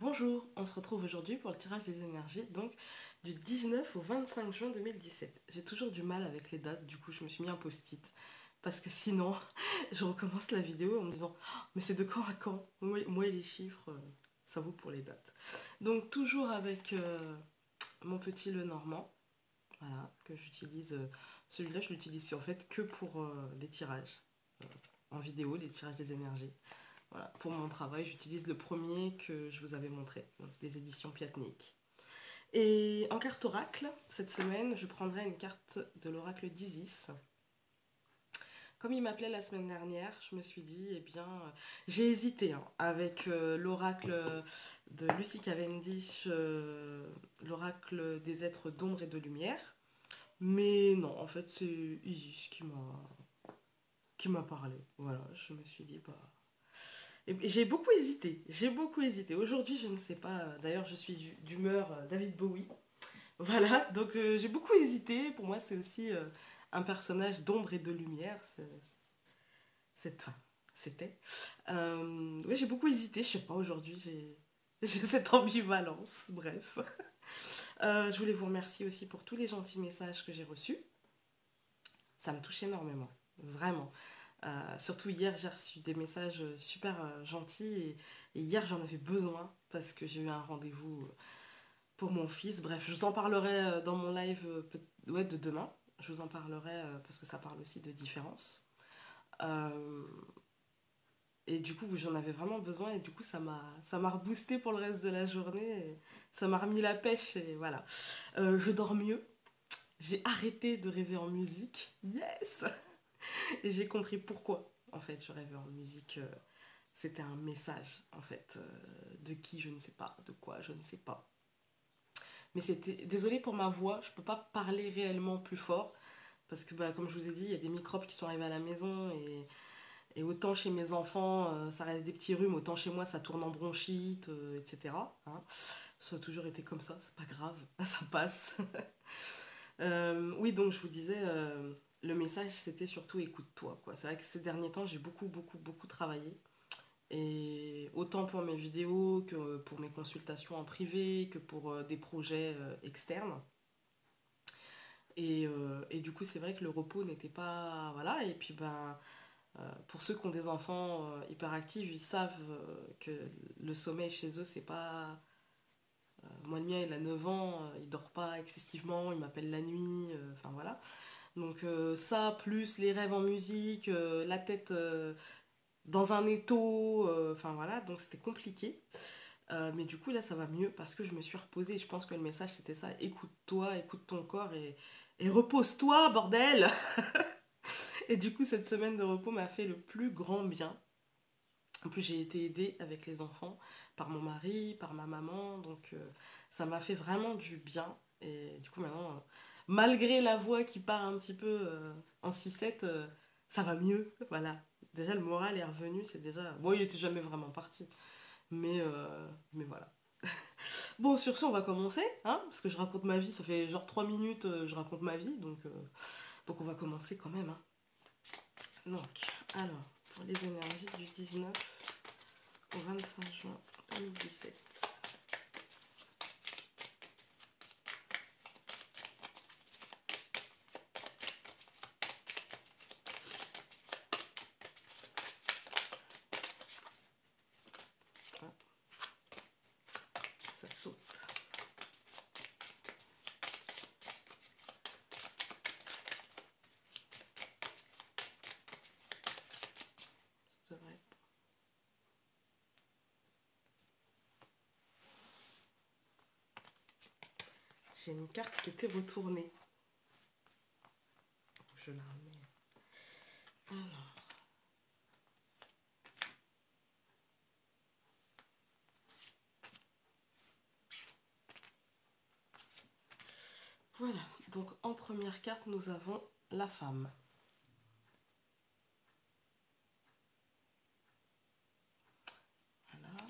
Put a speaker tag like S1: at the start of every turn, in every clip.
S1: Bonjour, on se retrouve aujourd'hui pour le tirage des énergies, donc du 19 au 25 juin 2017. J'ai toujours du mal avec les dates, du coup je me suis mis un post-it, parce que sinon je recommence la vidéo en me disant oh, mais c'est de quand à quand? Moi et les chiffres, ça vaut pour les dates. Donc toujours avec mon petit Lenormand, voilà, que j'utilise. Celui-là je l'utilise en fait que pour les tirages en vidéo, les tirages des énergies. Voilà, pour mon travail, j'utilise le premier que je vous avais montré, donc des éditions Piatnik. Et en carte oracle, cette semaine, je prendrai une carte de l'oracle d'Isis. Comme il m'appelait la semaine dernière, je me suis dit, eh bien, j'ai hésité hein, avec l'oracle de Lucy Cavendish, l'oracle des êtres d'ombre et de lumière. Mais non, en fait, c'est Isis qui m'a parlé. Voilà, je me suis dit, bah, et j'ai beaucoup hésité, j'ai beaucoup hésité. Aujourd'hui, je ne sais pas, d'ailleurs, je suis d'humeur David Bowie. Voilà, donc j'ai beaucoup hésité. Pour moi, c'est aussi un personnage d'ombre et de lumière, cette femme. C'était. Oui, j'ai beaucoup hésité, je sais pas, aujourd'hui, j'ai cette ambivalence. Bref. Je voulais vous remercier aussi pour tous les gentils messages que j'ai reçus. Ça me touche énormément, vraiment. Surtout hier, j'ai reçu des messages super gentils et hier j'en avais besoin parce que j'ai eu un rendez-vous pour mon fils. Bref, je vous en parlerai dans mon live ouais, de demain. Je vous en parlerai parce que ça parle aussi de différence. Euh, et du coup, j'en avais vraiment besoin et du coup, ça m'a reboosté pour le reste de la journée. Et ça m'a remis la pêche et voilà. Je dors mieux. J'ai arrêté de rêver en musique. Yes! Et j'ai compris pourquoi, en fait, je rêvais en musique. C'était un message, en fait, de qui je ne sais pas, de quoi je ne sais pas. Mais c'était. Désolée pour ma voix, je peux pas parler réellement plus fort. Parce que, bah, comme je vous ai dit, il y a des microbes qui sont arrivés à la maison. Et autant chez mes enfants, ça reste des petits rhumes, autant chez moi, ça tourne en bronchite, etc. Hein. Ça a toujours été comme ça, c'est pas grave, ça passe. Oui, donc je vous disais, le message, c'était surtout écoute-toi, quoi. C'est vrai que ces derniers temps, j'ai beaucoup, beaucoup, beaucoup travaillé. Et autant pour mes vidéos que pour mes consultations en privé, que pour des projets externes. Et du coup, c'est vrai que le repos n'était pas. Voilà, et puis ben, pour ceux qui ont des enfants hyperactifs, ils savent que le sommeil chez eux, c'est pas. Moi, le mien, il a 9 ans, il dort pas excessivement, il m'appelle la nuit, enfin voilà. Donc, ça, plus les rêves en musique, la tête dans un étau, enfin voilà, donc c'était compliqué. Mais du coup, là, ça va mieux parce que je me suis reposée. Je pense que le message, c'était ça. Écoute-toi, écoute ton corps et repose-toi, bordel! Et du coup, cette semaine de repos m'a fait le plus grand bien. En plus, j'ai été aidée avec les enfants par mon mari, par ma maman. Donc, ça m'a fait vraiment du bien. Et du coup, maintenant, malgré la voix qui part un petit peu en sucette, ça va mieux. Voilà. Déjà, le moral est revenu. C'est déjà. Bon, il était jamais vraiment parti. Mais voilà. Bon, sur ce, on va commencer, hein, parce que je raconte ma vie, ça fait genre 3 minutes, je raconte ma vie, donc on va commencer quand même. Hein. Donc, alors, pour les énergies du 19 au 25 juin 2017. Ah, ça saute. Ça devrait être- J'ai une carte qui était retournée. Je la remets. Alors, voilà. Donc, en première carte, nous avons la femme. Voilà.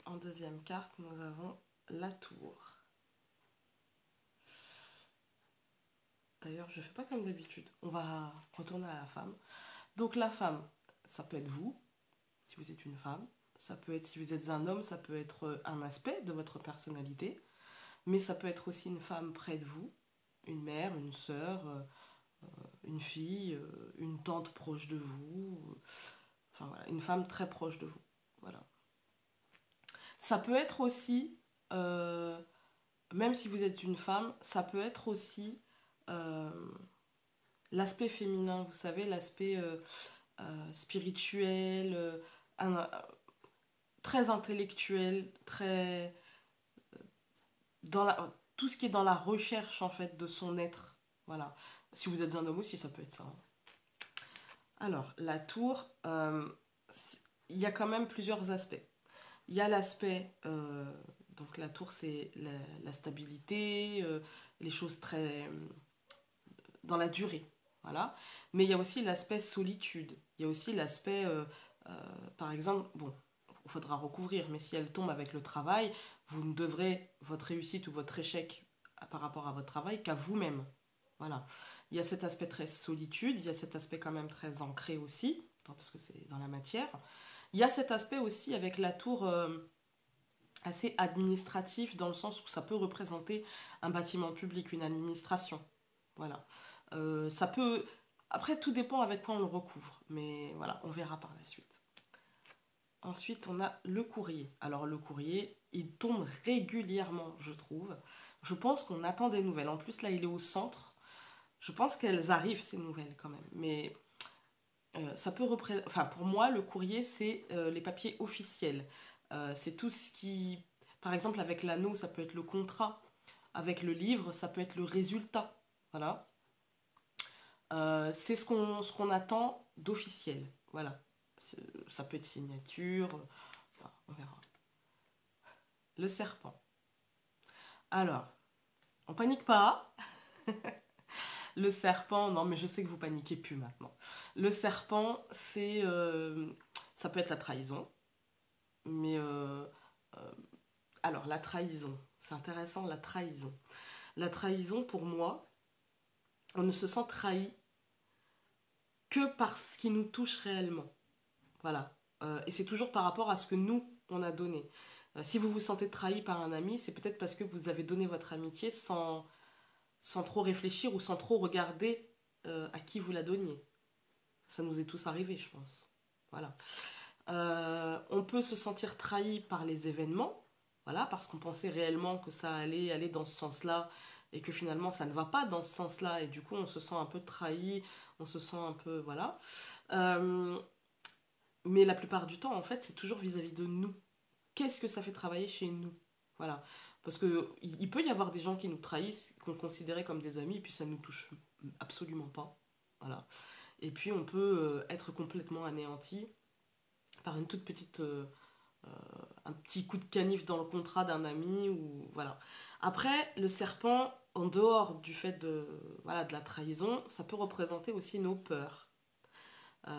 S1: En deuxième carte, nous avons la tour. D'ailleurs, je ne fais pas comme d'habitude. On va retourner à la femme. Donc, la femme, ça peut être vous, si vous êtes une femme. Ça peut être, si vous êtes un homme, ça peut être un aspect de votre personnalité, mais ça peut être aussi une femme près de vous, une mère, une sœur, une fille, une tante proche de vous, enfin voilà, une femme très proche de vous. Voilà. Ça peut être aussi, euh, même si vous êtes une femme, ça peut être aussi euh, l'aspect féminin, vous savez, l'aspect spirituel, un- très intellectuel, très dans tout ce qui est dans la recherche en fait de son être. Voilà. Si vous êtes un homme aussi, ça peut être ça, hein. Alors, la tour, il y a quand même plusieurs aspects. Il y a l'aspect, donc la tour c'est la stabilité, les choses très dans la durée, voilà. Mais il y a aussi l'aspect solitude. Il y a aussi l'aspect, par exemple, bon, il faudra recouvrir, mais si elle tombe avec le travail, vous ne devrez votre réussite ou votre échec par rapport à votre travail qu'à vous-même. Voilà. Il y a cet aspect très solitude, il y a cet aspect quand même très ancré aussi, parce que c'est dans la matière. Il y a cet aspect aussi avec la tour assez administratif, dans le sens où ça peut représenter un bâtiment public, une administration. Voilà. Ça peut. Après, tout dépend avec quoi on le recouvre, mais voilà, on verra par la suite. Ensuite, on a le courrier. Alors, le courrier, il tombe régulièrement, je trouve. Je pense qu'on attend des nouvelles. En plus, là, il est au centre. Je pense qu'elles arrivent, ces nouvelles, quand même. Mais ça peut représenter. Enfin, pour moi, le courrier, c'est les papiers officiels. C'est tout ce qui. Par exemple, avec l'anneau, ça peut être le contrat. Avec le livre, ça peut être le résultat. Voilà. C'est ce qu'on attend d'officiel. Voilà. Ça peut être signature. Enfin, on verra. Le serpent. Alors, on panique pas. Le serpent, non, mais je sais que vous paniquez plus maintenant. Le serpent, ça peut être la trahison. Mais alors, la trahison, c'est intéressant, la trahison. La trahison, pour moi, on ne se sent trahi que par ce qui nous touche réellement. Voilà. Et c'est toujours par rapport à ce que nous, on a donné. Si vous vous sentez trahi par un ami, c'est peut-être parce que vous avez donné votre amitié sans trop réfléchir ou sans trop regarder à qui vous la donniez. Ça nous est tous arrivé, je pense. Voilà. On peut se sentir trahi par les événements, voilà, parce qu'on pensait réellement que ça allait aller dans ce sens-là et que finalement ça ne va pas dans ce sens-là et du coup on se sent un peu trahi, on se sent un peu, voilà. Euh, mais la plupart du temps, en fait, c'est toujours vis-à-vis de nous. Qu'est-ce que ça fait travailler chez nous? Voilà. Parce que il peut y avoir des gens qui nous trahissent, qu'on considérait comme des amis, et puis ça ne nous touche absolument pas. Voilà. Et puis on peut être complètement anéanti par une toute petite un petit coup de canif dans le contrat d'un ami ou voilà. Après, le serpent, en dehors du fait de voilà de la trahison, ça peut représenter aussi nos peurs.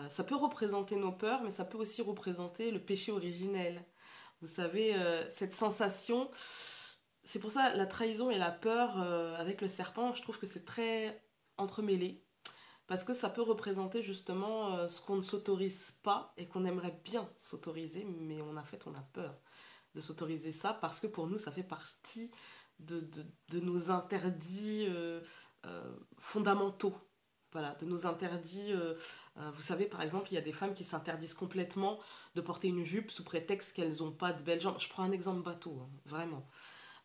S1: Ça peut représenter nos peurs, mais ça peut aussi représenter le péché originel. Vous savez, cette sensation, c'est pour ça la trahison et la peur avec le serpent, je trouve que c'est très entremêlé. Parce que ça peut représenter justement ce qu'on ne s'autorise pas et qu'on aimerait bien s'autoriser, mais on a peur de s'autoriser ça parce que pour nous, ça fait partie de nos interdits fondamentaux. Voilà, de nos interdits. Vous savez, par exemple, il y a des femmes qui s'interdisent complètement de porter une jupe sous prétexte qu'elles n'ont pas de belles jambes. Je prends un exemple bateau, hein, vraiment.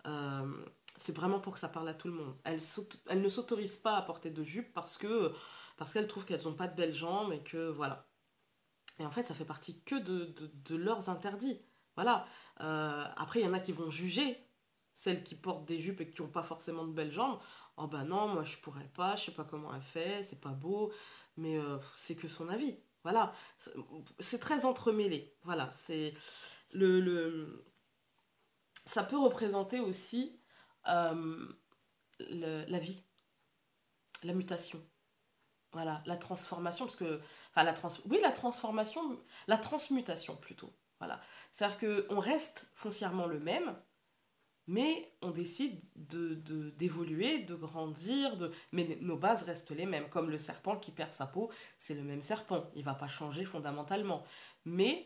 S1: Euh, c'est vraiment pour que ça parle à tout le monde. Elles ne s'autorisent pas à porter de jupe parce qu'elles trouvent qu'elles n'ont pas de belles jambes et que voilà. Et en fait, ça fait partie que de leurs interdits. Voilà. Après, il y en a qui vont juger celles qui portent des jupes et qui n'ont pas forcément de belles jambes. Oh bah non, moi je pourrais pas, je sais pas comment elle fait, c'est pas beau, mais c'est que son avis. Voilà. C'est très entremêlé. Voilà. Le, ça peut représenter aussi euh, la vie, la mutation. Voilà, la transformation, parce que, enfin, oui, la transformation, la transmutation plutôt. Voilà. C'est-à-dire qu'on reste foncièrement le même, mais on décide d'évoluer, de grandir, mais nos bases restent les mêmes. Comme le serpent qui perd sa peau, c'est le même serpent. Il ne va pas changer fondamentalement. Mais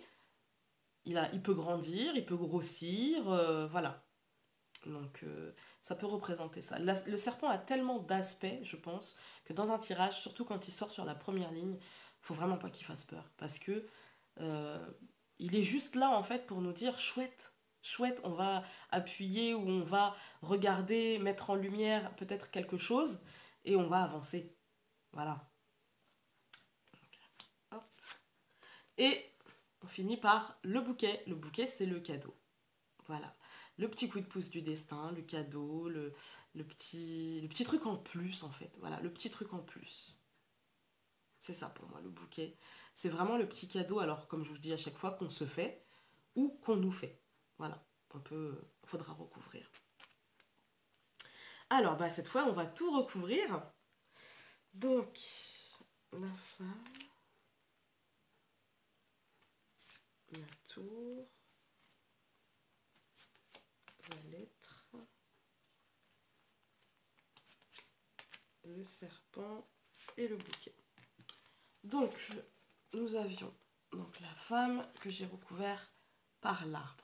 S1: il peut grandir, il peut grossir, voilà. Donc ça peut représenter ça. Le serpent a tellement d'aspects, je pense, que dans un tirage, surtout quand il sort sur la première ligne, faut vraiment pas qu'il fasse peur. Parce que euh, il est juste là en fait pour nous dire chouette, chouette, on va appuyer ou on va regarder, mettre en lumière peut-être quelque chose et on va avancer. Voilà. Hop. Et on finit par le bouquet. Le bouquet, c'est le cadeau. Voilà. Le petit coup de pouce du destin, le cadeau, le petit truc en plus, en fait. Voilà, le petit truc en plus. C'est ça pour moi, le bouquet. C'est vraiment le petit cadeau, alors comme je vous dis à chaque fois, qu'on se fait ou qu'on nous fait. Voilà, faudra recouvrir. Alors, bah, cette fois, on va tout recouvrir. Donc, la femme, la tour, la lettre, le serpent et le bouquet. Donc, nous avions donc la femme que j'ai recouvert par l'arbre.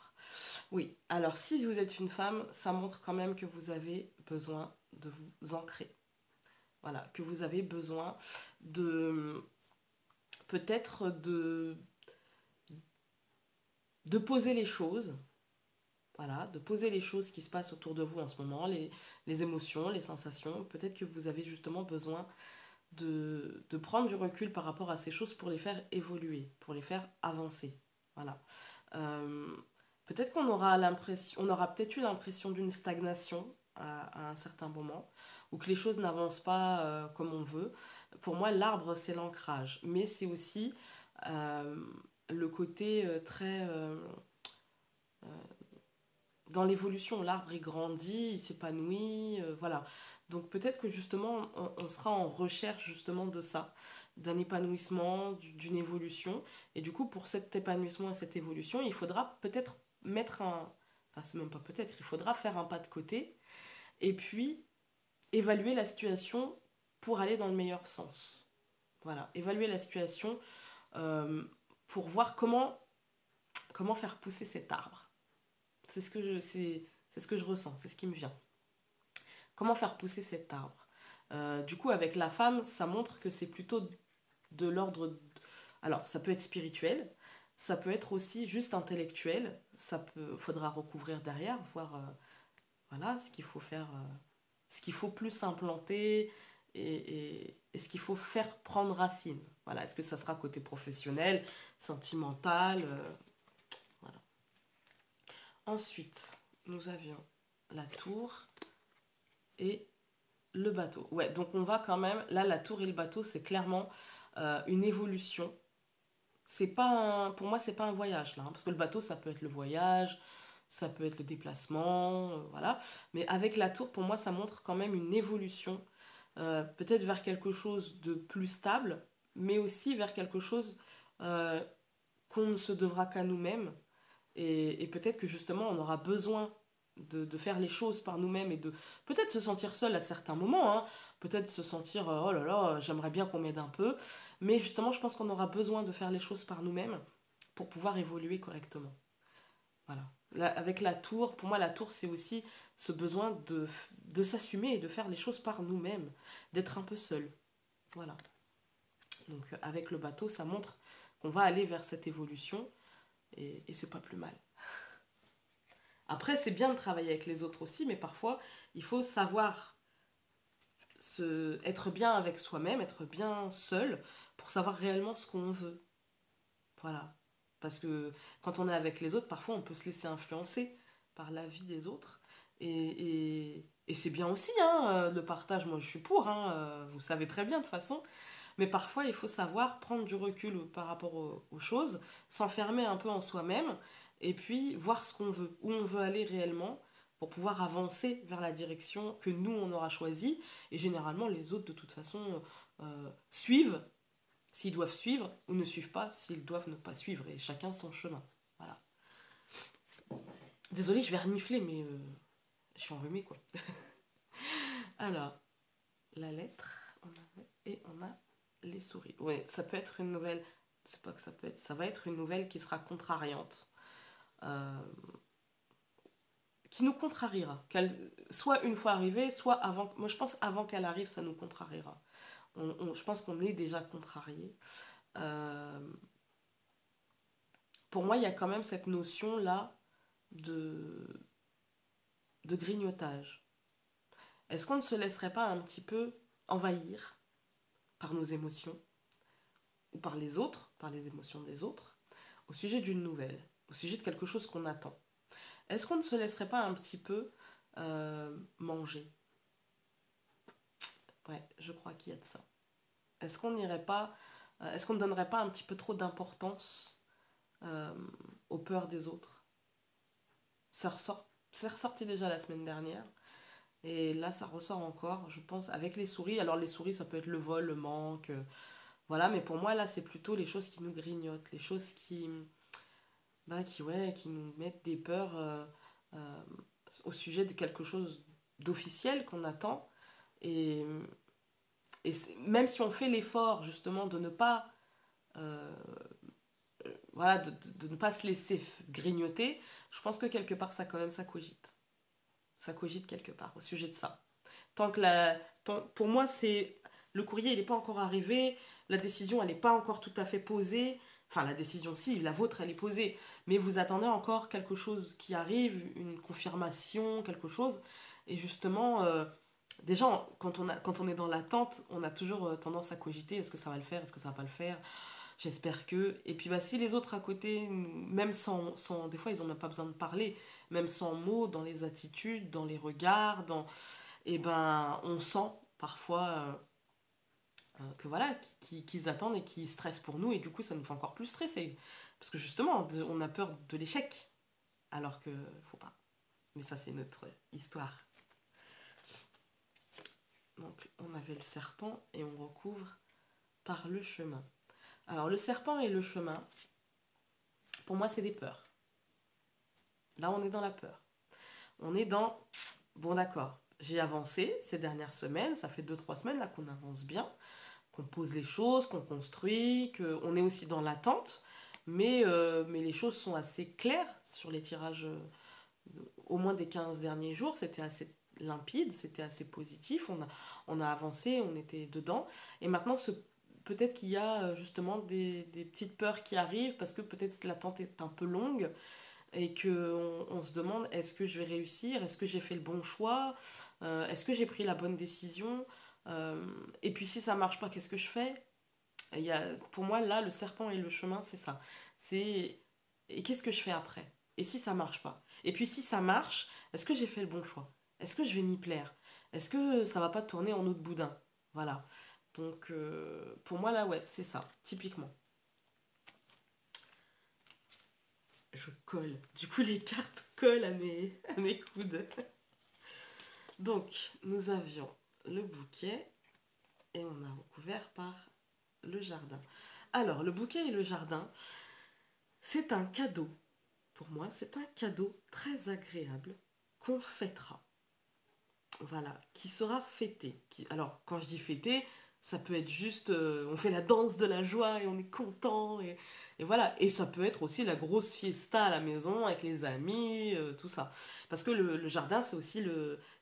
S1: Oui, alors si vous êtes une femme, ça montre quand même que vous avez besoin de vous ancrer. Voilà, que vous avez besoin de peut-être de poser les choses. Voilà, de poser les choses qui se passent autour de vous en ce moment, les émotions, les sensations. Peut-être que vous avez justement besoin de prendre du recul par rapport à ces choses pour les faire évoluer, pour les faire avancer. Voilà. Euh, Peut-être qu'on aura l'impression, on aura peut-être eu l'impression d'une stagnation à un certain moment, ou que les choses n'avancent pas comme on veut. Pour moi, l'arbre, c'est l'ancrage, mais c'est aussi euh, le côté très dans l'évolution. L'arbre, il grandit, il s'épanouit, voilà. Donc peut-être que justement, on sera en recherche justement de ça, d'un épanouissement, d'une évolution. Et du coup, pour cet épanouissement et cette évolution, il faudra peut-être mettre un... Enfin, c'est même pas peut-être, il faudra faire un pas de côté et puis évaluer la situation pour aller dans le meilleur sens. Voilà, évaluer la situation euh, pour voir comment faire pousser cet arbre. C'est ce que je ressens, c'est ce qui me vient. Comment faire pousser cet arbre? Du coup, avec la femme, ça montre que c'est plutôt de l'ordre... Alors, ça peut être spirituel, ça peut être aussi juste intellectuel, faudra recouvrir derrière, voir voilà, ce qu'il faut faire, ce qu'il faut plus implanter et ce qu'il faut faire prendre racine. Voilà, est-ce que ça sera côté professionnel, sentimental, voilà. Ensuite, nous avions la tour et le bateau. Ouais, donc on va quand même, là la tour et le bateau, c'est clairement une évolution. C'est pas pour moi, c'est pas un voyage là, hein, parce que le bateau, ça peut être le voyage, ça peut être le déplacement, voilà. Mais avec la tour, pour moi, ça montre quand même une évolution, peut-être vers quelque chose de plus stable, mais aussi vers quelque chose euh, qu'on ne se devra qu'à nous-mêmes. Et peut-être que justement, on aura besoin de faire les choses par nous-mêmes et de peut-être se sentir seul à certains moments, hein. Peut-être se sentir oh là là, j'aimerais bien qu'on m'aide un peu. Mais justement, je pense qu'on aura besoin de faire les choses par nous-mêmes pour pouvoir évoluer correctement. Voilà. Avec la tour, pour moi, la tour, c'est aussi ce besoin de s'assumer et de faire les choses par nous-mêmes, d'être un peu seul. Voilà. Donc, avec le bateau, ça montre qu'on va aller vers cette évolution et c'est pas plus mal. Après, c'est bien de travailler avec les autres aussi, mais parfois, il faut savoir être bien avec soi-même, être bien seul, pour savoir réellement ce qu'on veut. Voilà. Parce que quand on est avec les autres, parfois, on peut se laisser influencer par la vie des autres. Et c'est bien aussi, hein, le partage, moi je suis pour, hein, vous savez très bien de toute façon. Mais parfois, il faut savoir prendre du recul par rapport aux choses, s'enfermer un peu en soi-même, et puis voir ce qu'on veut, où on veut aller réellement, pour pouvoir avancer vers la direction que nous, on aura choisie. Et généralement, les autres, de toute façon, suivent s'ils doivent suivre, ou ne suivent pas s'ils doivent ne pas suivre, et chacun son chemin. Voilà. Désolée, je vais renifler, mais je suis enrhumée, quoi. Alors, la lettre, et on a les souris. Ouais, ça peut être une nouvelle, c'est pas que ça peut être, ça va être une nouvelle qui sera contrariante. euh, qui nous contrariera. Soit une fois arrivée, soit avant. Moi, je pense avant qu'elle arrive, ça nous contrariera. Je pense qu'on est déjà contrarié. Euh, pour moi, il y a quand même cette notion-là de, de grignotage. Est-ce qu'on ne se laisserait pas un petit peu envahir par nos émotions ou par les autres, par les émotions des autres, au sujet d'une nouvelle, au sujet de quelque chose qu'on attend? Est-ce qu'on ne se laisserait pas un petit peu manger? Ouais, je crois qu'il y a de ça. Est-ce qu'on n'irait pas, est-ce qu'on ne donnerait pas un petit peu trop d'importance euh, aux peurs des autres? C'est ressorti déjà la semaine dernière. Et là, ça ressort encore, je pense, avec les souris. Alors, les souris, ça peut être le vol, le manque, voilà. Mais pour moi, là, c'est plutôt les choses qui nous grignotent, les choses ouais, qui nous mettent des peurs euh, au sujet de quelque chose d'officiel qu'on attend. Et, même si on fait l'effort, justement, de ne pas, euh, voilà, de ne pas se laisser grignoter, je pense que quelque part, ça, quand même, ça cogite. Ça cogite quelque part au sujet de ça. Tant que pour moi, c'est le courrier, il n'est pas encore arrivé, la décision, elle n'est pas encore tout à fait posée. Enfin, la décision, si, la vôtre, elle est posée. Mais vous attendez encore quelque chose qui arrive, une confirmation, quelque chose. Et justement, déjà, quand on est dans l'attente, on a toujours tendance à cogiter, est-ce que ça va le faire, est-ce que ça va pas le faire? J'espère que. Et puis, bah, si les autres à côté, même des fois, ils n'ont même pas besoin de parler, même sans mots, dans les attitudes, dans les regards, et ben on sent parfois que voilà qu'ils attendent et qu'ils stressent pour nous et du coup ça nous fait encore plus stresser parce que justement on a peur de l'échec alors que faut pas, mais ça c'est notre histoire. Donc on avait le serpent et on recouvre par le chemin. Alors le serpent et le chemin, pour moi c'est des peurs. Là on est dans la peur, on est dans bon d'accord, j'ai avancé ces dernières semaines, ça fait 2 3 semaines là qu'on avance bien, qu'on pose les choses, qu'on construit, qu'on est aussi dans l'attente, mais les choses sont assez claires sur les tirages, au moins des 15 derniers jours, c'était assez limpide, c'était assez positif, on a avancé, on était dedans, et maintenant peut-être qu'il y a justement des petites peurs qui arrivent, parce que peut-être l'attente est un peu longue, et qu'on on se demande est-ce que je vais réussir, est-ce que j'ai fait le bon choix, est-ce que j'ai pris la bonne décision, euh, et puis si ça marche pas, qu'est-ce que je fais? Pour moi, là, le serpent et le chemin, c'est ça. C'est et qu'est-ce que je fais après? Et si ça marche pas? Et puis si ça marche, est-ce que j'ai fait le bon choix? Est-ce que je vais m'y plaire? Est-ce que ça va pas tourner en eau de boudin? Voilà. Donc pour moi, là, ouais, c'est ça, typiquement. Je colle. Du coup, les cartes collent à mes coudes. Donc, nous avions le bouquet et on a recouvert par le jardin. Alors, le bouquet et le jardin, c'est un cadeau. Pour moi, c'est un cadeau très agréable qu'on fêtera. Voilà, qui sera fêté. Alors, quand je dis fêté, ça peut être juste, on fait la danse de la joie et on est content. Et voilà. Et ça peut être aussi la grosse fiesta à la maison avec les amis, tout ça. Parce que le jardin, c'est aussi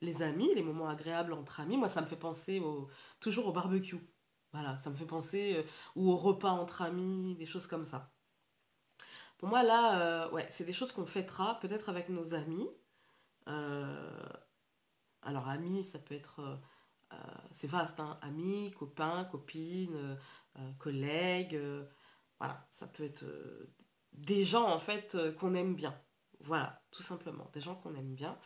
S1: les amis, les moments agréables entre amis. Moi, ça me fait penser toujours au barbecue. Voilà, ça me fait penser ou au repas entre amis, des choses comme ça. Pour moi, là, ouais, c'est des choses qu'on fêtera, peut-être avec nos amis. Euh, alors, amis, ça peut être. C'est vaste, hein. Amis, copains, copines, collègues. Voilà, ça peut être des gens, en fait, qu'on aime bien. Voilà, tout simplement, des gens qu'on aime bien.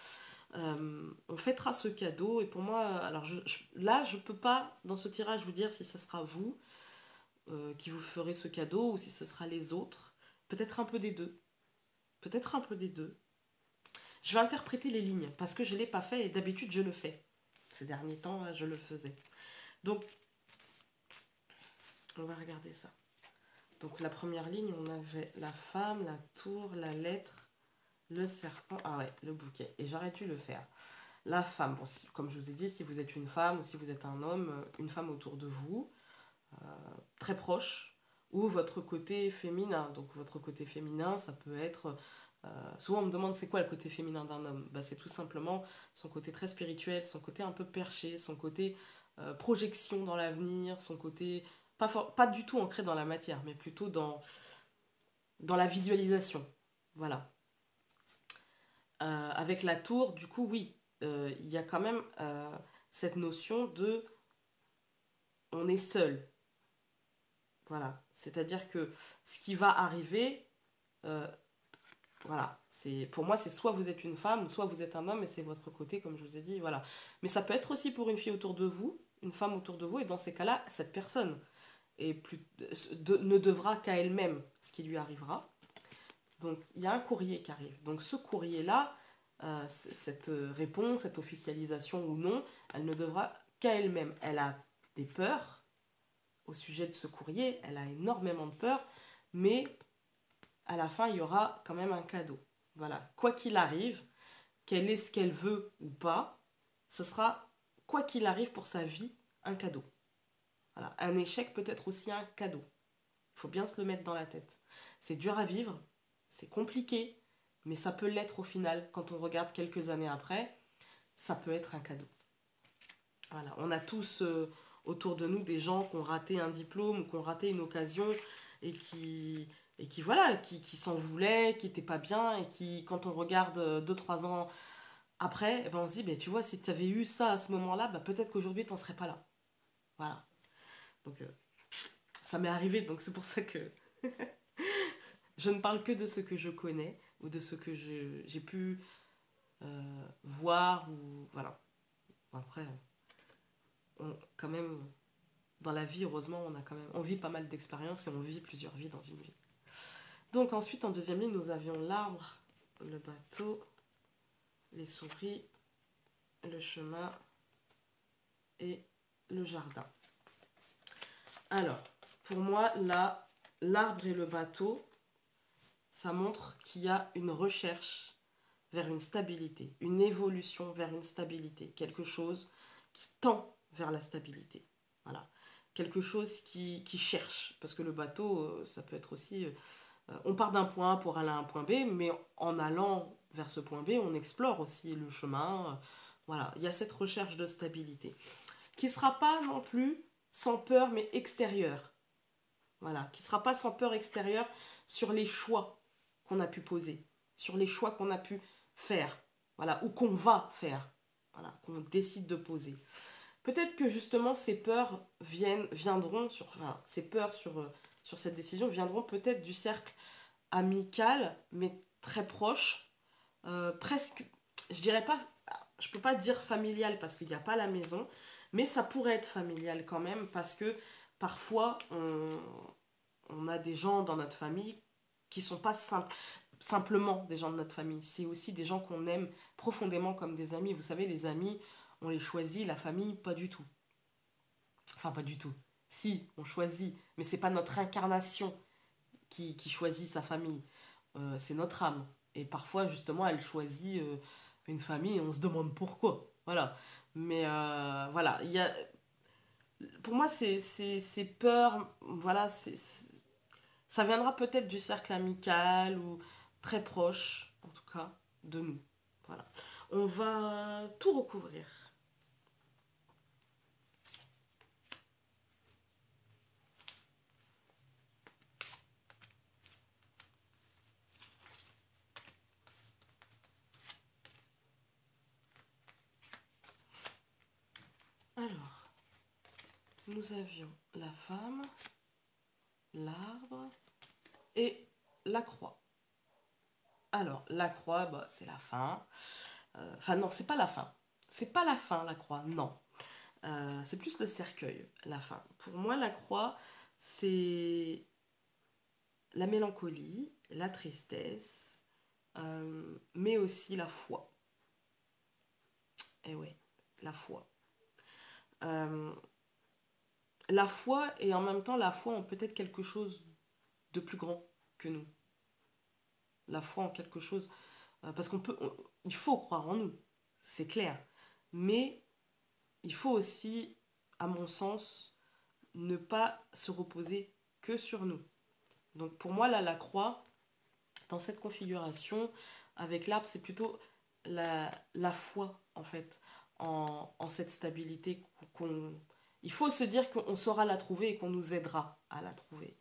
S1: On fêtera ce cadeau, et pour moi, alors là, je peux pas, dans ce tirage, vous dire si ce sera vous qui vous ferez ce cadeau ou si ce sera les autres. Peut-être un peu des deux. Peut-être un peu des deux. Je vais interpréter les lignes parce que je ne l'ai pas fait et d'habitude je le fais. Ces derniers temps, je le faisais. Donc, on va regarder ça. Donc, la première ligne, on avait la femme, la tour, la lettre, le serpent. Ah ouais, le bouquet. Et j'aurais dû le faire. La femme, bon, comme je vous ai dit, si vous êtes une femme ou si vous êtes un homme, une femme autour de vous, très proche, ou votre côté féminin. Donc, votre côté féminin, ça peut être Souvent on me demande c'est quoi le côté féminin d'un homme. Bah, c'est tout simplement son côté très spirituel, son côté un peu perché, son côté projection dans l'avenir, son côté pas du tout ancré dans la matière, mais plutôt dans la visualisation. Voilà. Avec la tour, du coup, oui, il y a quand même cette notion de on est seul. Voilà. C'est-à-dire que ce qui va arriver, euh, voilà, pour moi, c'est soit vous êtes une femme, soit vous êtes un homme, et c'est votre côté, comme je vous ai dit, voilà. Mais ça peut être aussi pour une fille autour de vous, une femme autour de vous, et dans ces cas-là, cette personne ne devra qu'à elle-même ce qui lui arrivera. Donc, il y a un courrier qui arrive. Donc, ce courrier-là, cette réponse, cette officialisation ou non, elle ne devra qu'à elle-même. Elle a des peurs au sujet de ce courrier, elle a énormément de peurs, mais à la fin, il y aura quand même un cadeau. Voilà, quoi qu'il arrive, qu'elle ait ce qu'elle veut ou pas, ce sera, quoi qu'il arrive pour sa vie, un cadeau. Voilà. Un échec peut être aussi un cadeau. Il faut bien se le mettre dans la tête. C'est dur à vivre, c'est compliqué, mais ça peut l'être au final. Quand on regarde quelques années après, ça peut être un cadeau. Voilà. On a tous autour de nous des gens qui ont raté un diplôme ou qui ont raté une occasion et qui voilà, qui s'en voulaient, qui n'étaient pas bien et qui, quand on regarde 2 3 ans après, eh ben on se dit, ben, tu vois, si tu avais eu ça à ce moment-là, bah, peut-être qu'aujourd'hui, tu n'en serais pas là. Voilà. Donc, ça m'est arrivé, donc c'est pour ça que je ne parle que de ce que je connais ou de ce que j'ai pu voir ou voilà. Après, quand même, dans la vie, heureusement, on vit pas mal d'expériences et on vit plusieurs vies dans une vie. Donc ensuite, en deuxième ligne, nous avions l'arbre, le bateau, les souris, le chemin et le jardin. Alors, pour moi, là, l'arbre et le bateau, ça montre qu'il y a une recherche vers une stabilité, une évolution vers une stabilité, quelque chose qui tend vers la stabilité. Voilà. Quelque chose qui cherche, parce que le bateau, ça peut être aussi... on part d'un point A pour aller à un point B, mais en allant vers ce point B, on explore aussi le chemin. Voilà, il y a cette recherche de stabilité, qui ne sera pas non plus sans peur, mais extérieure. Voilà, qui ne sera pas sans peur extérieure sur les choix qu'on a pu poser, sur les choix qu'on a pu faire, voilà, ou qu'on va faire, voilà, qu'on décide de poser. Peut-être que justement ces peurs viendront sur, enfin, ces peurs sur cette décision viendront peut-être du cercle amical, mais très proche, presque, je dirais pas, je peux pas dire familial parce qu'il n'y a pas la maison, mais ça pourrait être familial quand même parce que parfois on a des gens dans notre famille qui sont pas simplement des gens de notre famille, c'est aussi des gens qu'on aime profondément comme des amis. Vous savez, les amis, on les choisit, la famille, pas du tout. Enfin, pas du tout. Si, on choisit, mais c'est pas notre incarnation qui choisit sa famille. C'est notre âme. Et parfois, justement, elle choisit une famille et on se demande pourquoi. Voilà. Mais voilà, pour moi, c'est peur, voilà, ça viendra peut-être du cercle amical ou très proche, en tout cas, de nous. Voilà. On va tout recouvrir. Alors, nous avions la femme, l'arbre et la croix. Alors, la croix, bah, c'est la fin. Enfin, non, c'est pas la fin. C'est pas la fin, la croix, non. C'est plus le cercueil, la fin. Pour moi, la croix, c'est la mélancolie, la tristesse, mais aussi la foi. Et ouais, la foi. Euh, la foi et en même temps, la foi en peut-être quelque chose de plus grand que nous. La foi en quelque chose... parce il faut croire en nous, c'est clair. Mais il faut aussi, à mon sens, ne pas se reposer que sur nous. Donc pour moi, là, la croix, Dans cette configuration, avec l'arbre, c'est plutôt la foi, en fait, en cette stabilité qu'on... Il faut se dire qu'on saura la trouver et qu'on nous aidera à la trouver.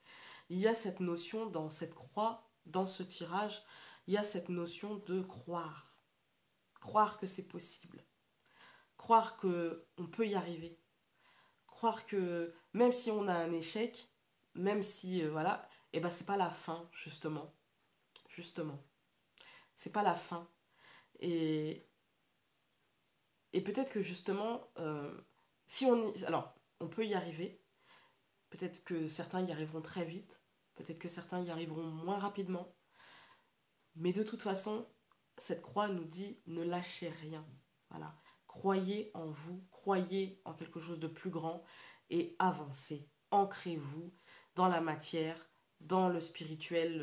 S1: Il y a cette notion dans cette croix, dans ce tirage, il y a cette notion de croire. Croire que c'est possible. Croire qu'on peut y arriver. Croire que même si on a un échec, même si, voilà, et ben c'est pas la fin, justement. Justement. C'est pas la fin. Et, et peut-être que justement, si on y... Alors, on peut y arriver. Peut-être que certains y arriveront très vite. Peut-être que certains y arriveront moins rapidement. Mais de toute façon, cette croix nous dit ne lâchez rien. Voilà. Croyez en vous, croyez en quelque chose de plus grand et avancez. Ancrez-vous dans la matière, dans le spirituel,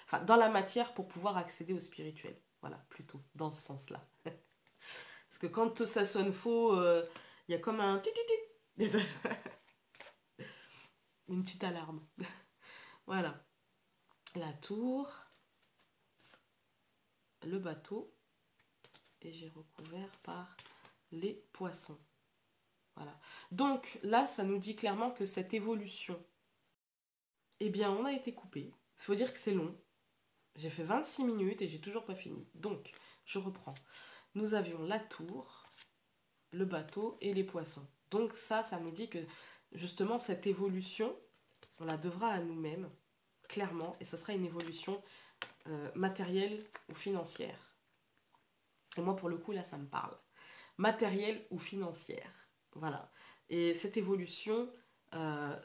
S1: enfin dans la matière pour pouvoir accéder au spirituel. Voilà, plutôt dans ce sens-là. Parce que quand ça sonne faux, il y a comme un une petite alarme. Voilà. La tour, le bateau, et j'ai recouvert par les poissons. Voilà. Donc là, ça nous dit clairement que cette évolution, eh bien, on a été coupé. Il faut dire que c'est long. J'ai fait 26 minutes et j'ai toujours pas fini. Donc, je reprends. Nous avions la tour, le bateau et les poissons. Donc ça nous dit que justement cette évolution, on la devra à nous-mêmes, clairement, et ça sera une évolution matérielle ou financière. Et moi, pour le coup, là, ça me parle. Matérielle ou financière. Voilà. Et cette évolution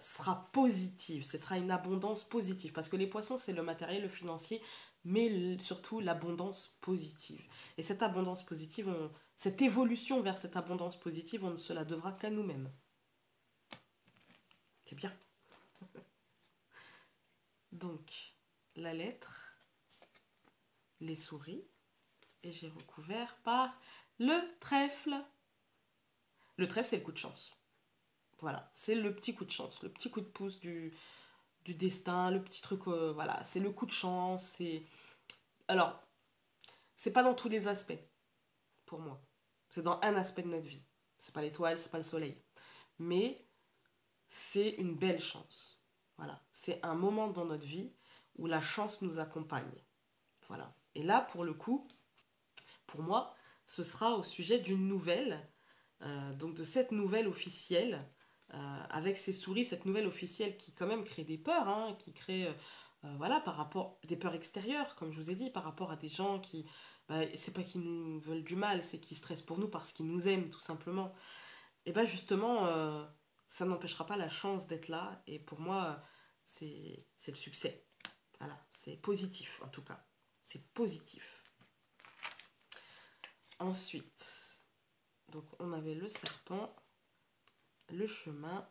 S1: sera positive. Ce sera une abondance positive. Parce que les poissons, c'est le matériel, le financier, mais surtout l'abondance positive. Et cette abondance positive, cette évolution vers cette abondance positive, on ne se la devra qu'à nous-mêmes. C'est bien. Donc, la lettre, les souris, et j'ai recouvert par le trèfle. Le trèfle, c'est le coup de chance. Voilà, c'est le petit coup de chance, le petit coup de pouce du destin, le petit truc, voilà, c'est le coup de chance. Alors, c'est pas dans tous les aspects, pour moi. C'est dans un aspect de notre vie. C'est pas l'étoile, c'est pas le soleil. Mais c'est une belle chance. Voilà, c'est un moment dans notre vie où la chance nous accompagne. Voilà. Et là, pour le coup, pour moi, ce sera au sujet d'une nouvelle, donc de cette nouvelle officielle, avec ces souris, cette nouvelle officielle qui quand même crée des peurs, hein, qui crée, voilà, par rapport des peurs extérieures, comme je vous ai dit, par rapport à des gens qui, bah, c'est pas qu'ils nous veulent du mal, c'est qu'ils stressent pour nous parce qu'ils nous aiment, tout simplement. Et bien justement, ça n'empêchera pas la chance d'être là, et pour moi, c'est le succès. Voilà, c'est positif en tout cas. C'est positif. Ensuite, donc on avait le serpent, le chemin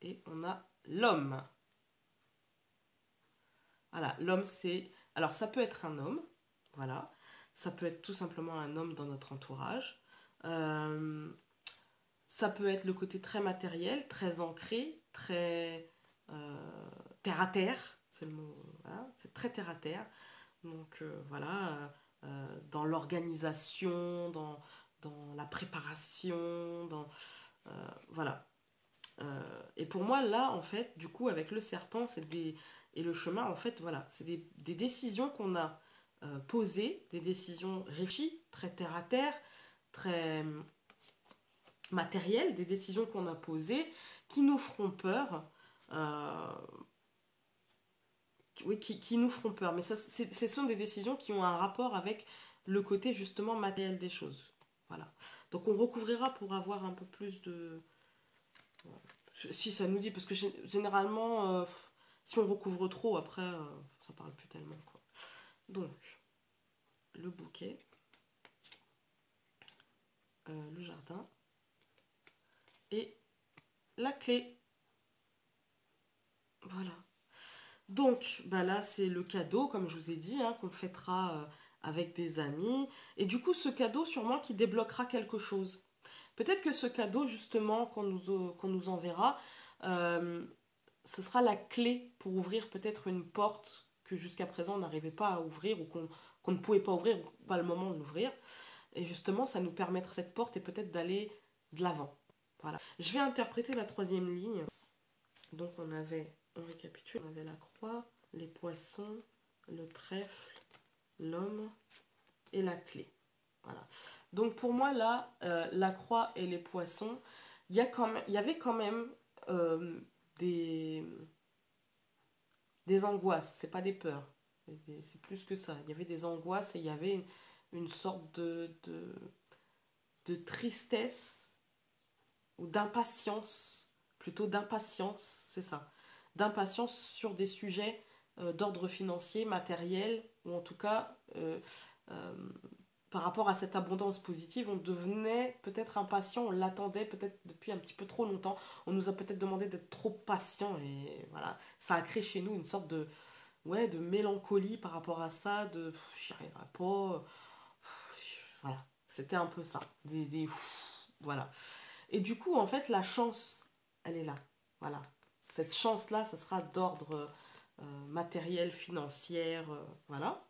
S1: et on a l'homme. Voilà, l'homme c'est... Alors ça peut être un homme, voilà. Ça peut être tout simplement un homme dans notre entourage. Euh, Ça peut être le côté très matériel, très ancré, très terre à terre. C'est le mot, voilà. C'est très terre à terre. Donc voilà, dans l'organisation, dans la préparation, voilà. Et pour moi, là, en fait, du coup, avec le serpent et le chemin, en fait, voilà, c'est des décisions qu'on a posées, des décisions réfléchies, très terre à terre, très matérielles, des décisions qu'on a posées, qui nous feront peur. euh, oui, qui nous feront peur. Mais ça, ce sont des décisions qui ont un rapport avec le côté justement matériel des choses. Voilà. Donc on recouvrira pour avoir un peu plus de... Si ça nous dit, parce que généralement, si on recouvre trop, après, ça parle plus tellement, quoi. Donc, le bouquet, le jardin et la clé. Voilà. Donc, bah là, c'est le cadeau, comme je vous ai dit, hein, qu'on fêtera avec des amis. Et du coup, ce cadeau, sûrement, qui débloquera quelque chose. Peut-être que ce cadeau, justement, qu'on nous enverra, euh, ce sera la clé pour ouvrir peut-être une porte que jusqu'à présent on n'arrivait pas à ouvrir ou qu'on ne pouvait pas ouvrir, ou pas le moment de l'ouvrir. Et justement, ça nous permettra cette porte et peut-être d'aller de l'avant. Voilà. Je vais interpréter la troisième ligne. Donc on récapitule, on avait la croix, les poissons, le trèfle, l'homme et la clé. Voilà. Donc pour moi là, la croix et les poissons, il y avait quand même des, des angoisses, c'est pas des peurs, c'est plus que ça. Il y avait des angoisses et il y avait une sorte de tristesse ou d'impatience, plutôt d'impatience, c'est ça, d'impatience sur des sujets d'ordre financier, matériel, ou en tout cas, euh, par rapport à cette abondance positive, on devenait peut-être impatient, on l'attendait peut-être depuis un petit peu trop longtemps, on nous a peut-être demandé d'être trop patient, et voilà, ça a créé chez nous une sorte ouais, de mélancolie par rapport à ça, de j'y arriverai pas, voilà, c'était un peu ça, voilà. Et du coup, en fait, la chance, elle est là. Voilà. Cette chance-là, ça sera d'ordre matériel, financière, voilà.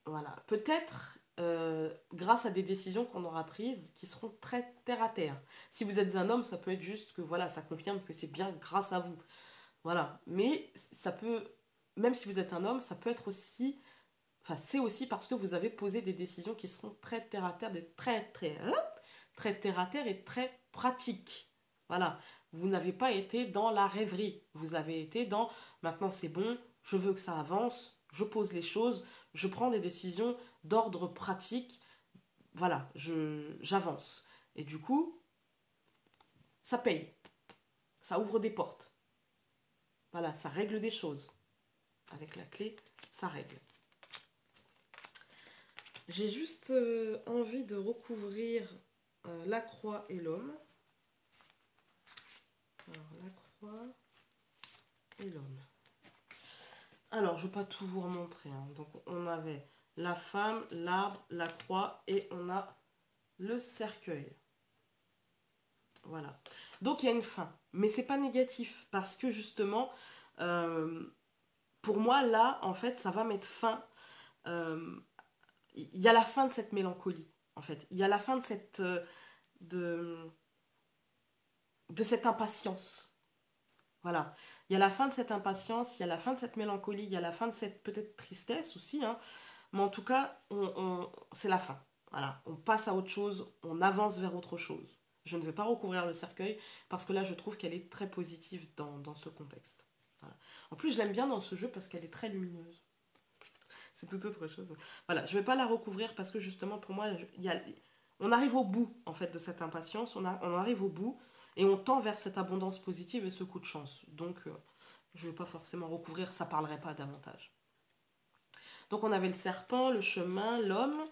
S1: Voilà. Peut-être grâce à des décisions qu'on aura prises qui seront très terre à terre. Si vous êtes un homme, ça peut être juste que voilà, ça confirme que c'est bien grâce à vous. Voilà. Mais ça peut, même si vous êtes un homme, ça peut être aussi, enfin, c'est aussi parce que vous avez posé des décisions qui seront très terre à terre, des très terre à terre et très pratique. Voilà. Vous n'avez pas été dans la rêverie. Vous avez été dans maintenant c'est bon, je veux que ça avance, je pose les choses, je prends des décisions d'ordre pratique. Voilà, j'avance. Et du coup, ça paye. Ça ouvre des portes. Voilà, ça règle des choses. Avec la clé, ça règle. J'ai juste envie de recouvrir la croix et l'homme. Alors, la croix et l'homme. Alors, je ne vais pas tout vous remontrer, hein. Donc, on avait la femme, l'arbre, la croix et on a le cercueil. Voilà. Donc, il y a une fin. Mais c'est pas négatif parce que justement, euh, pour moi, là, en fait, ça va mettre fin. euh, Il y a la fin de cette mélancolie, en fait. Il y a la fin de de, de cette impatience. Voilà. Il y a la fin de cette impatience, il y a la fin de cette mélancolie, il y a la fin de cette peut-être tristesse aussi, hein. Mais en tout cas, c'est la fin. Voilà. On passe à autre chose, on avance vers autre chose. Je ne vais pas recouvrir le cercueil parce que là, je trouve qu'elle est très positive dans ce contexte. Voilà. En plus, je l'aime bien dans ce jeu parce qu'elle est très lumineuse. C'est tout autre chose. Voilà, je ne vais pas la recouvrir parce que justement, pour moi, on arrive au bout en fait de cette impatience, on arrive au bout et on tend vers cette abondance positive et ce coup de chance. Donc, je ne vais pas forcément recouvrir, ça ne parlerait pas davantage. Donc, on avait le serpent, le chemin, l'homme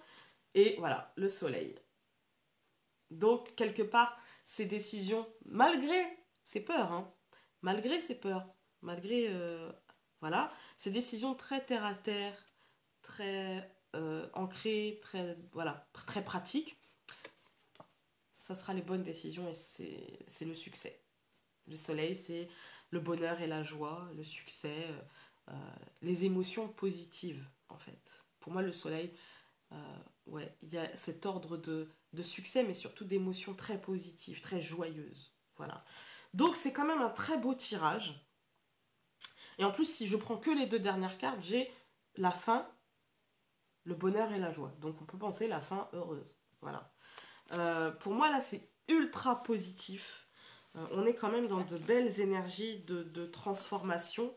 S1: et voilà, le soleil. Donc, quelque part, ces décisions, malgré ces peurs, hein, malgré ces peurs, malgré, voilà, ces décisions très terre à terre, très ancrées, très, voilà, très pratiques, ça sera les bonnes décisions et c'est le succès. Le soleil, c'est le bonheur et la joie, le succès, les émotions positives, en fait. Pour moi, le soleil, ouais, il y a cet ordre de succès, mais surtout d'émotions très positives, très joyeuses. Voilà. Donc, c'est quand même un très beau tirage. Et en plus, si je prends que les deux dernières cartes, j'ai la fin, le bonheur et la joie. Donc, on peut penser la fin heureuse. Voilà. Pour moi, là, c'est ultra positif. On est quand même dans de belles énergies de transformation,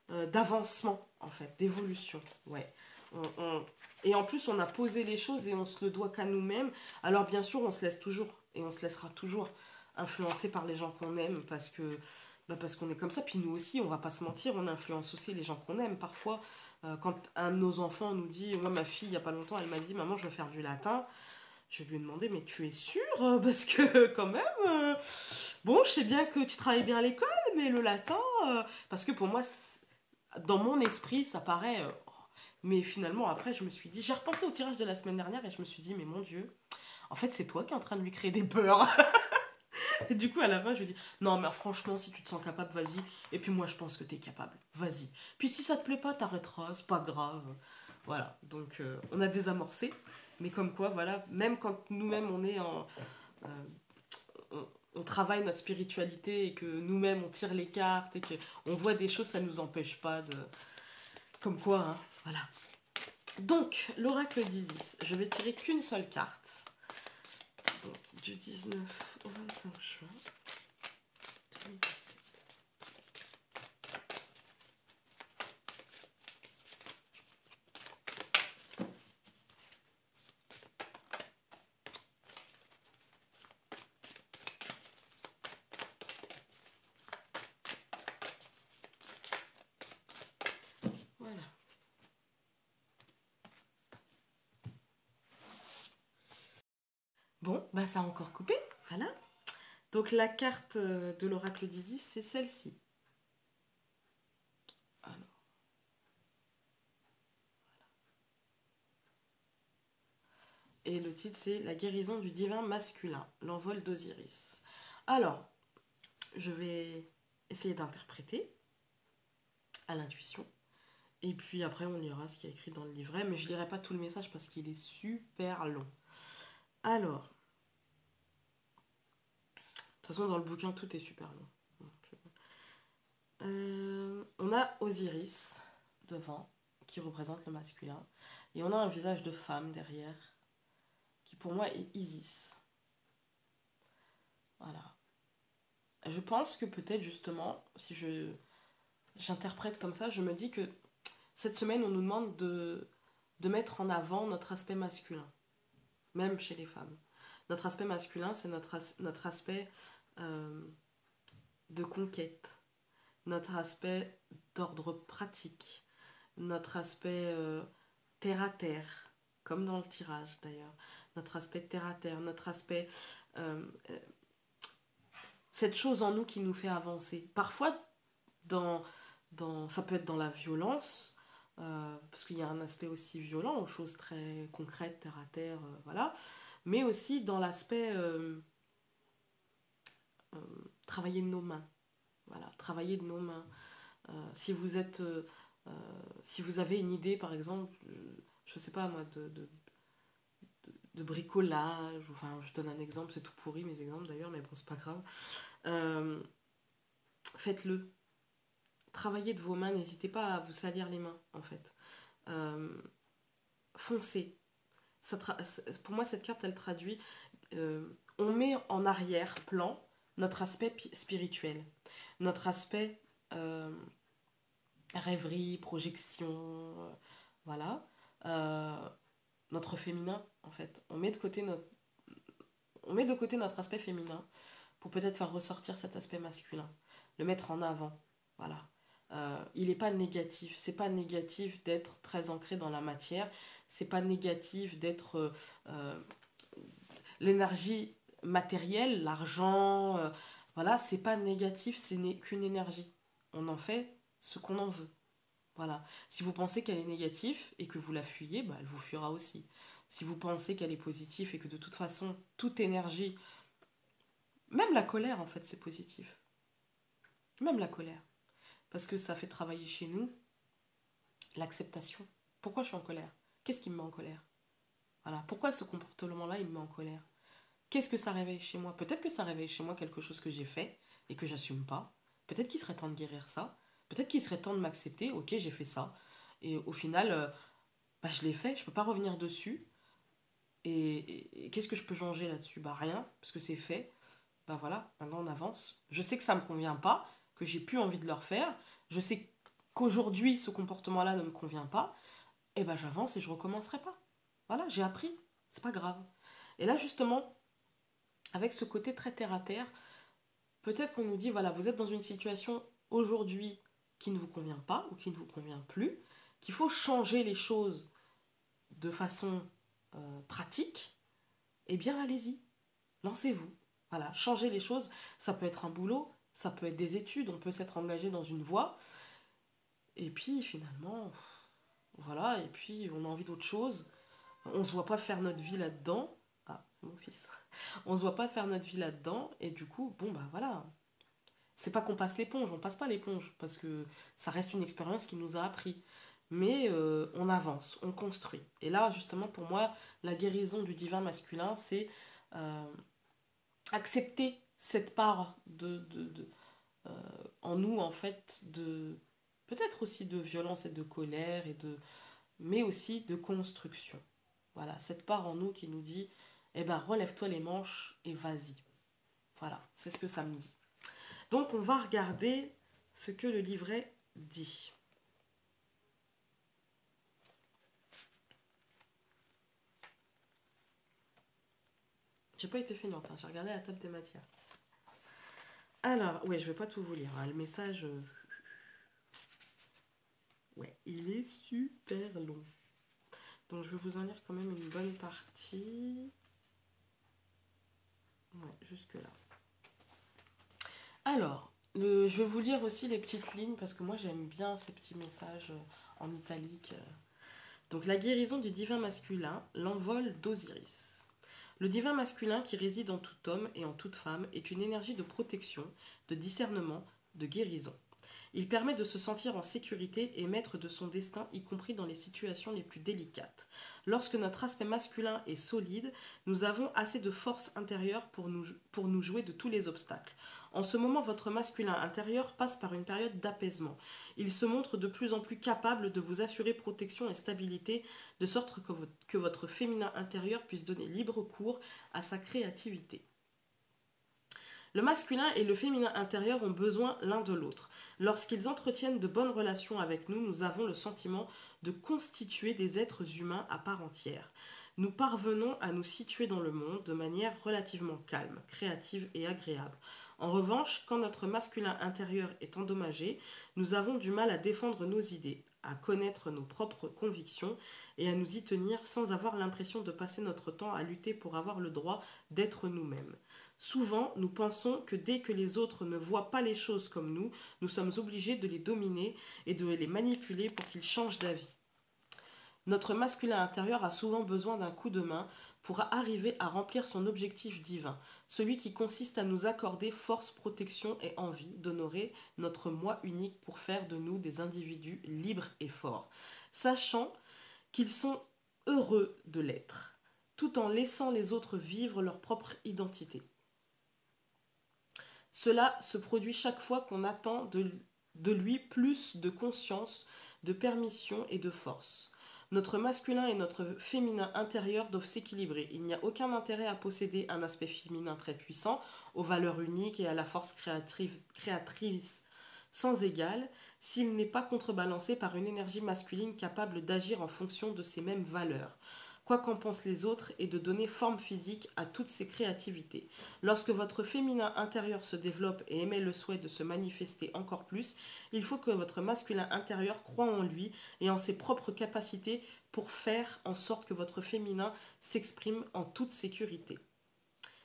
S1: d'avancement, en fait, d'évolution. Ouais. Et en plus, on a posé les choses et on se le doit qu'à nous-mêmes. Alors, bien sûr, on se laisse toujours et on se laissera toujours influencer par les gens qu'on aime parce qu'on est comme ça. Puis nous aussi, on va pas se mentir, on influence aussi les gens qu'on aime. Parfois, quand un de nos enfants nous dit, moi, ma fille, il y a pas longtemps, elle m'a dit, maman, je veux faire du latin. Je lui ai demandé, mais tu es sûre? Parce que quand même, bon, je sais bien que tu travailles bien à l'école, mais le latin, parce que pour moi, dans mon esprit, ça paraît... mais finalement, après, je me suis dit, j'ai repensé au tirage de la semaine dernière et je me suis dit, mais mon Dieu, en fait, c'est toi qui es en train de lui créer des peurs. Et du coup, à la fin, je lui dis, non, mais franchement, si tu te sens capable, vas-y. Et puis moi, je pense que t'es capable. Vas-y. Puis si ça te plaît pas, t'arrêteras, c'est pas grave. Voilà. Donc, on a désamorcé. Mais comme quoi, voilà, même quand nous-mêmes, on est en... euh, on travaille notre spiritualité et que nous-mêmes, on tire les cartes et qu'on voit des choses, ça nous empêche pas de... Comme quoi, hein. Voilà. Donc, l'oracle d'Isis. Je vais tirer qu'une seule carte. Donc, du 19 au 25 juin 2017. Voilà. Bon, bah ça a encore coupé. Voilà. Donc la carte de l'oracle d'Isis, c'est celle-ci. Alors, et le titre, c'est La guérison du divin masculin, l'envol d'Osiris. Alors, je vais essayer d'interpréter à l'intuition. Et puis après, on lira ce qui est écrit dans le livret. Mais je ne lirai pas tout le message parce qu'il est super long. Alors, de toute façon, dans le bouquin, tout est super long. On a Osiris devant, qui représente le masculin. Et on a un visage de femme derrière, qui pour moi est Isis. Voilà. Je pense que peut-être justement, si j'interprète comme ça, je me dis que cette semaine, on nous demande de mettre en avant notre aspect masculin, même chez les femmes. Notre aspect masculin, c'est notre aspect euh, de conquête, notre aspect d'ordre pratique, notre aspect terre à terre, comme dans le tirage d'ailleurs, notre aspect terre à terre, notre aspect euh, cette chose en nous qui nous fait avancer. Parfois, ça peut être dans la violence, parce qu'il y a un aspect aussi violent aux choses très concrètes, terre à terre, voilà, mais aussi dans l'aspect euh, travailler de nos mains. Voilà, travailler de nos mains. Si vous êtes, si vous avez une idée, par exemple, je sais pas moi, de bricolage, enfin, je donne un exemple, c'est tout pourri mes exemples d'ailleurs, mais bon, c'est pas grave. Euh, Faites-le. Travaillez de vos mains, n'hésitez pas à vous salir les mains, en fait. Euh, Foncez. Pour moi, cette carte, elle traduit, on met en arrière-plan notre aspect spirituel, notre aspect euh, rêverie, projection, voilà, Euh, notre féminin, en fait. On met de côté notre aspect féminin pour peut-être faire ressortir cet aspect masculin, le mettre en avant, voilà. Il n'est pas négatif, c'est pas négatif d'être très ancré dans la matière, c'est pas négatif d'être euh, l'énergie matérielle, l'argent, voilà, c'est pas négatif, c'est qu'une énergie. On en fait ce qu'on en veut. Voilà. Si vous pensez qu'elle est négative et que vous la fuyez, bah, elle vous fuira aussi. Si vous pensez qu'elle est positive et que de toute façon, toute énergie, même la colère en fait, c'est positif. Même la colère. Parce que ça fait travailler chez nous l'acceptation. Pourquoi je suis en colère? Qu'est-ce qui me met en colère? Voilà. Pourquoi ce comportement-là, il me met en colère? Qu'est-ce que ça réveille chez moi? Peut-être que ça réveille chez moi quelque chose que j'ai fait et que j'assume pas. Peut-être qu'il serait temps de guérir ça. Peut-être qu'il serait temps de m'accepter. Ok, j'ai fait ça. Et au final, bah, je l'ai fait. Je peux pas revenir dessus. Et qu'est-ce que je peux changer là-dessus? Bah rien, parce que c'est fait. Bah voilà, maintenant on avance. Je sais que ça me convient pas, que j'ai plus envie de le refaire. Je sais qu'aujourd'hui ce comportement-là ne me convient pas. Et bah j'avance et je recommencerai pas. Voilà, j'ai appris. C'est pas grave. Et là justement, avec ce côté très terre à terre, peut-être qu'on nous dit, voilà, vous êtes dans une situation aujourd'hui qui ne vous convient pas ou qui ne vous convient plus, qu'il faut changer les choses de façon pratique, eh bien allez-y, lancez-vous. Voilà, changez les choses, ça peut être un boulot, ça peut être des études, on peut s'être engagé dans une voie, et puis finalement, voilà, et puis on a envie d'autre chose, on ne se voit pas faire notre vie là-dedans. Ah, c'est mon fils. On se voit pas faire notre vie là-dedans, et du coup, bon bah voilà. C'est pas qu'on passe l'éponge, on passe pas l'éponge, parce que ça reste une expérience qui nous a appris. Mais on avance, on construit. Et là, justement, pour moi, la guérison du divin masculin, c'est euh, accepter cette part en nous, en fait, de peut-être aussi de violence et de colère, mais aussi de construction. Voilà, cette part en nous qui nous dit, eh ben, relève-toi les manches et vas-y. Voilà, c'est ce que ça me dit. Donc, on va regarder ce que le livret dit. J'ai pas été feignante, hein, j'ai regardé la table des matières. Alors, ouais, je vais pas tout vous lire, hein. Le message, ouais, il est super long. Donc, je vais vous en lire quand même une bonne partie. Ouais, jusque-là. Alors, je vais vous lire aussi les petites lignes parce que moi j'aime bien ces petits messages en italique. Donc, la guérison du divin masculin, l'envol d'Osiris. Le divin masculin qui réside en tout homme et en toute femme est une énergie de protection, de discernement, de guérison. Il permet de se sentir en sécurité et maître de son destin, y compris dans les situations les plus délicates. Lorsque notre aspect masculin est solide, nous avons assez de force intérieure pour nous jouer de tous les obstacles. En ce moment, votre masculin intérieur passe par une période d'apaisement. Il se montre de plus en plus capable de vous assurer protection et stabilité, de sorte que votre féminin intérieur puisse donner libre cours à sa créativité. Le masculin et le féminin intérieur ont besoin l'un de l'autre. Lorsqu'ils entretiennent de bonnes relations avec nous, nous avons le sentiment de constituer des êtres humains à part entière. Nous parvenons à nous situer dans le monde de manière relativement calme, créative et agréable. En revanche, quand notre masculin intérieur est endommagé, nous avons du mal à défendre nos idées, à connaître nos propres convictions et à nous y tenir sans avoir l'impression de passer notre temps à lutter pour avoir le droit d'être nous-mêmes. Souvent, nous pensons que dès que les autres ne voient pas les choses comme nous sommes obligés de les dominer et de les manipuler pour qu'ils changent d'avis. Notre masculin intérieur a souvent besoin d'un coup de main pour arriver à remplir son objectif divin, celui qui consiste à nous accorder force, protection et envie d'honorer notre moi unique pour faire de nous des individus libres et forts, sachant qu'ils sont heureux de l'être, tout en laissant les autres vivre leur propre identité. Cela se produit chaque fois qu'on attend de lui plus de conscience, de permission et de force. Notre masculin et notre féminin intérieur doivent s'équilibrer. Il n'y a aucun intérêt à posséder un aspect féminin très puissant, aux valeurs uniques et à la force créatrice sans égale, s'il n'est pas contrebalancé par une énergie masculine capable d'agir en fonction de ces mêmes valeurs, quoi qu'en pensent les autres, et de donner forme physique à toutes ces créativités. Lorsque votre féminin intérieur se développe et émet le souhait de se manifester encore plus, il faut que votre masculin intérieur croie en lui et en ses propres capacités pour faire en sorte que votre féminin s'exprime en toute sécurité.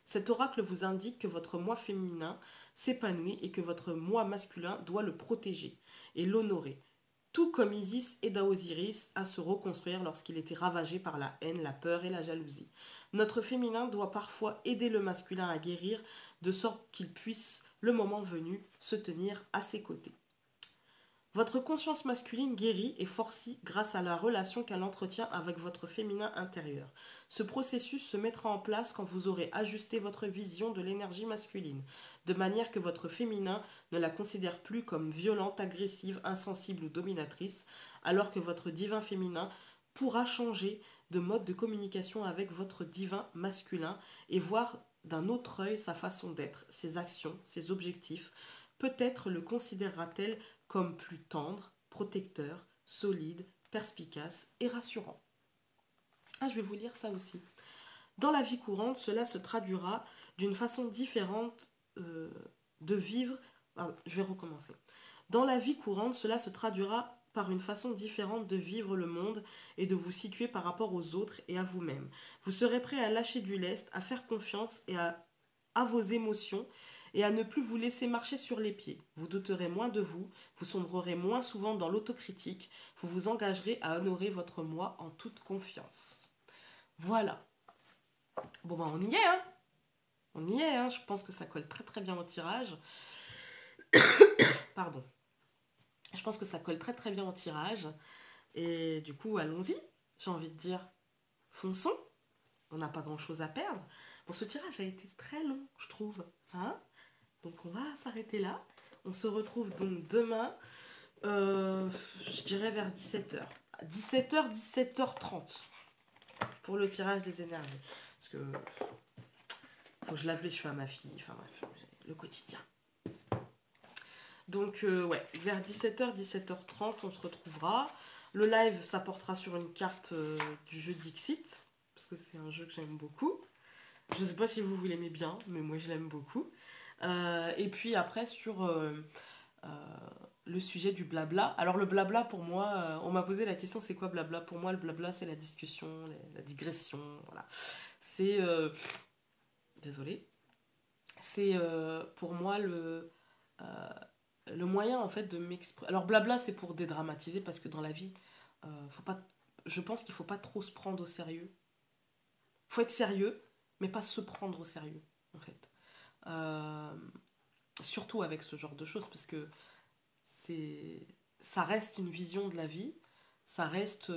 S1: Cet oracle vous indique que votre moi féminin s'épanouit et que votre moi masculin doit le protéger et l'honorer, tout comme Isis aida Osiris à se reconstruire lorsqu'il était ravagé par la haine, la peur et la jalousie. Notre féminin doit parfois aider le masculin à guérir, de sorte qu'il puisse, le moment venu, se tenir à ses côtés. Votre conscience masculine guérit et forcit grâce à la relation qu'elle entretient avec votre féminin intérieur. Ce processus se mettra en place quand vous aurez ajusté votre vision de l'énergie masculine, de manière que votre féminin ne la considère plus comme violente, agressive, insensible ou dominatrice, alors que votre divin féminin pourra changer de mode de communication avec votre divin masculin et voir d'un autre œil sa façon d'être, ses actions, ses objectifs. Peut-être le considérera-t-elle comme plus tendre, protecteur, solide, perspicace et rassurant. Ah, je vais vous lire ça aussi. Dans la vie courante, cela se traduira d'une façon différente de vivre. Ah, je vais recommencer. Dans la vie courante, cela se traduira par une façon différente de vivre le monde et de vous situer par rapport aux autres et à vous-même. Vous serez prêt à lâcher du lest, à faire confiance et à vos émotions et à ne plus vous laisser marcher sur les pieds. Vous douterez moins de vous sombrerez moins souvent dans l'autocritique, vous vous engagerez à honorer votre moi en toute confiance. Voilà. Bon bah on y est, hein. On y est, hein. Je pense que ça colle très très bien au tirage. Pardon. Je pense que ça colle très très bien au tirage. Et du coup, allons-y. J'ai envie de dire, fonçons. On n'a pas grand-chose à perdre. Bon, ce tirage a été très long, je trouve. Hein, donc on va s'arrêter là. On se retrouve donc demain, euh, je dirais vers 17h. 17h, 17h30 pour le tirage des énergies. Parce que faut que je lave les cheveux à ma fille. Enfin bref, le quotidien. Donc ouais, vers 17h, 17h30, on se retrouvera. Le live, ça portera sur une carte du jeu Dixit. Parce que c'est un jeu que j'aime beaucoup. Je sais pas si vous l'aimez bien, mais moi je l'aime beaucoup. Et puis après sur euh, le sujet du blabla. Alors le blabla pour moi, on m'a posé la question c'est quoi blabla? Pour moi le blabla c'est la discussion, la digression, voilà. C'est désolé. C'est pour moi le moyen en fait de m'exprimer. Alors blabla c'est pour dédramatiser parce que dans la vie, faut pas, je pense qu'il faut pas trop se prendre au sérieux. Faut être sérieux, mais pas se prendre au sérieux en fait. Euh, Surtout avec ce genre de choses parce que c'est ça reste une vision de la vie, ça reste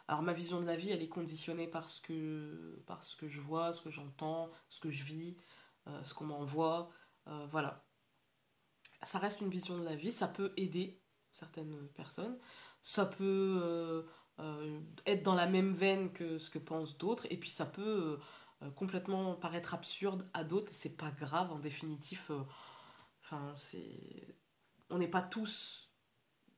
S1: alors ma vision de la vie elle est conditionnée par ce que je vois, ce que j'entends, ce que je vis, ce qu'on m'envoie, voilà, ça reste une vision de la vie, ça peut aider certaines personnes, ça peut être dans la même veine que ce que pensent d'autres et puis ça peut complètement paraître absurde à d'autres et c'est pas grave en définitif. Enfin, c'est on n'est pas tous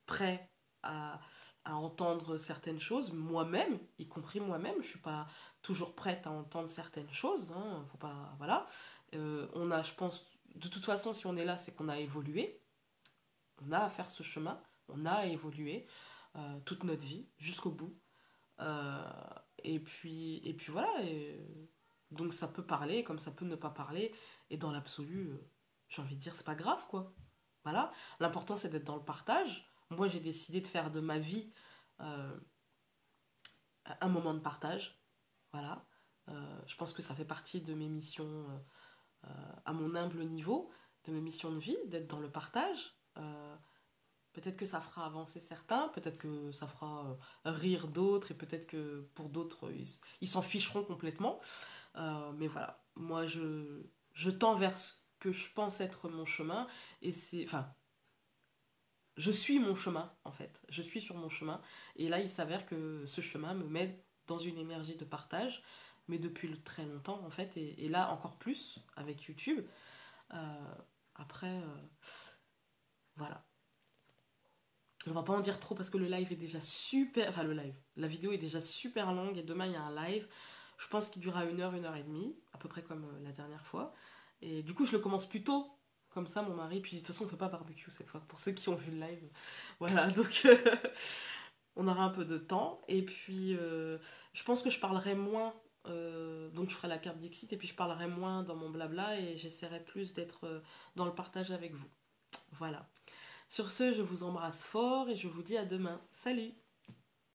S1: prêts à entendre certaines choses. Moi-même, y compris moi-même, je suis pas toujours prête à entendre certaines choses. Hein, faut pas, voilà. On a, je pense, de toute façon, si on est là, c'est qu'on a évolué. On a à faire ce chemin. On a évolué toute notre vie jusqu'au bout. Euh, et puis voilà. Donc ça peut parler comme ça peut ne pas parler. Et dans l'absolu, j'ai envie de dire, c'est pas grave, quoi. Voilà. L'important, c'est d'être dans le partage. Moi, j'ai décidé de faire de ma vie euh, un moment de partage. Voilà. Je pense que ça fait partie de mes missions, à mon humble niveau, de mes missions de vie, d'être dans le partage. Peut-être que ça fera avancer certains, peut-être que ça fera rire d'autres, et peut-être que pour d'autres, ils s'en ficheront complètement. Mais voilà, moi, je tends vers ce que je pense être mon chemin, et c'est, enfin, je suis mon chemin, en fait. Je suis sur mon chemin. Et là, il s'avère que ce chemin me met dans une énergie de partage, mais depuis très longtemps, en fait. Et là, encore plus, avec YouTube. Euh, Après, voilà. On va pas en dire trop parce que le live est déjà super... Enfin, le live. La vidéo est déjà super longue et demain, il y a un live. Je pense qu'il durera une heure et demie, à peu près comme la dernière fois. Et du coup, je le commence plus tôt. Comme ça, mon mari... Puis de toute façon, on fait pas barbecue cette fois. Pour ceux qui ont vu le live. Voilà, donc... on aura un peu de temps. Et puis, je pense que je parlerai moins. Donc, je ferai la carte Dixit et puis je parlerai moins dans mon blabla et j'essaierai plus d'être dans le partage avec vous. Voilà. Sur ce, je vous embrasse fort et je vous dis à demain. Salut!